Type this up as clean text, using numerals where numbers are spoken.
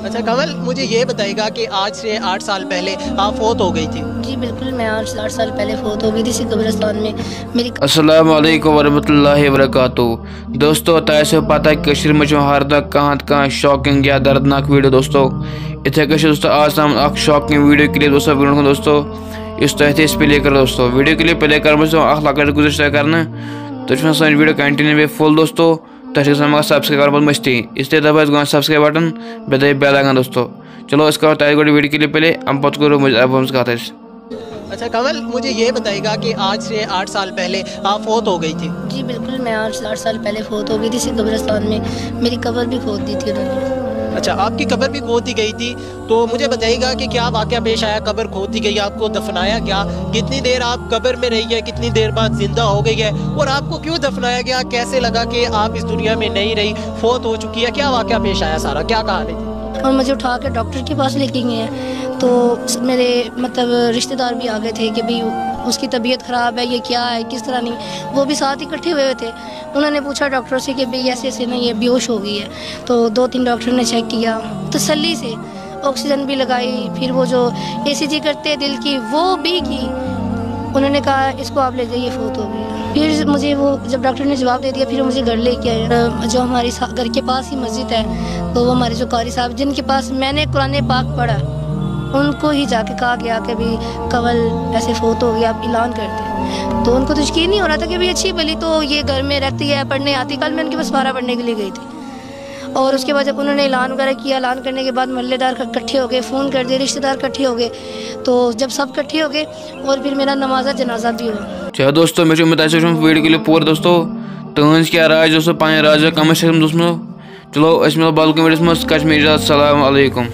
اچھا کمل، مجھے یہ بتائے گا کہ آج سے 8 سال پہلے آپ فوت ہو گئی تھی۔ جی بالکل، میں 8 سال پہلے فوت ہو گئی تھی اسی قبرستان میں میری۔ السلام علیکم ورحمۃ اللہ وبرکاتہ۔ دوستو تاسو پتہ کشیر میں ہر دہ کھانا شاکنگ یا دردناک ویڈیو دوستو اتھے دوستو آج تام اخ شاکنگ ویڈیو کلپ دوستو برو دوستو اس تحت پلے کر دوستو ویڈیو کلپ پلے کر اخ لکٹ گزشتہ کرنا تو سن ویڈیو کنٹینیو بے فل دوستو تک مگر سبسکرائب کر مستی اس لیے دبا گا سبسکرائب بٹن بے دے بیل آگان دوستو۔ چلو اس کا تیار گوڑی ویڈیو کلپ پلے ام پتہ کرو مجھے اب ہم کہتے ہیں۔ اچھا کمل، مجھے یہ بتائے گا کہ آج سے 8 سال پہلے آپ فوت ہو گئی تھی۔ جی بالکل، میں 8 سال پہلے فوت ہو گئی تھی اسی قبرستان میں میری قبر بھی کھود دی تھی انہوں نے۔ اچھا، آپ کی قبر بھی کھود دی گئی تھی، تو مجھے بتائیے گا کہ کیا واقعہ پیش آیا؟ قبر کھود دی گئی، آپ کو دفنایا گیا، کتنی دیر آپ قبر میں رہی ہے، کتنی دیر بعد زندہ ہو گئی ہے، اور آپ کو کیوں دفنایا گیا؟ کیسے لگا کہ آپ اس دنیا میں نہیں رہی، فوت ہو چکی ہے؟ کیا واقعہ پیش آیا؟ سارا کیا کہانی تھی؟ اور مجھے اٹھا کے ڈاکٹر کے پاس لے کے گئے ہیں، تو میرے مطلب رشتہ دار بھی آ گئے تھے کہ بھئی اس کی طبیعت خراب ہے، یہ کیا ہے، کس طرح نہیں، وہ بھی ساتھ اکٹھے ہوئے تھے۔ انہوں نے پوچھا ڈاکٹر سے کہ بھئی ایسے ایسے نہیں، یہ بیہوش ہو گئی ہے، تو 2-3 ڈاکٹر نے چیک کیا، تسلی سے آکسیجن بھی لگائی، پھر وہ جو ECG کرتے دل کی وہ بھی کی۔ انہوں نے کہا اس کو آپ لے جائیے، فوت ہو گئی۔ پھر مجھے وہ جب ڈاکٹر نے جواب دے دیا، پھر مجھے گھر لے کے آئے، جو ہماری گھر کے پاس ہی مسجد ہے، تو وہ ہمارے جو قاری صاحب جن کے پاس میں نے قرآن پاک پڑھا، ان کو ہی جا کے کہا گیا کہ بھی کمل ایسے فوت ہو گیا، آپ اعلان کر دیں۔ تو ان کو تو یقین نہیں ہو رہا تھا کہ بھی اچھی بلی تو یہ گھر میں رہتی ہے، پڑھنے آتی۔ کل میں ان کے پاس پارہ پڑھنے کے لیے گئی تھی، اور اس کے بعد جب انہوں نے اعلان وغیرہ کیا، اعلان کرنے کے بعد محلے دار اکٹھے ہو گئے، فون کر دے، رشتہ دار اکٹھے ہو گئے، تو جب سب اکٹھے ہو گئے اور پھر میرا نماز جنازہ بھی ہوا۔ چلو دوستو میں امید ہے ویڈیو کلپ پور دوستو تہذ کیا رائے دوستو پنہ رائے کمنٹ سیکشن دوستو۔ چلو اس ملو بالکل ویڈیوس مز کشمیر۔ السلام علیکم۔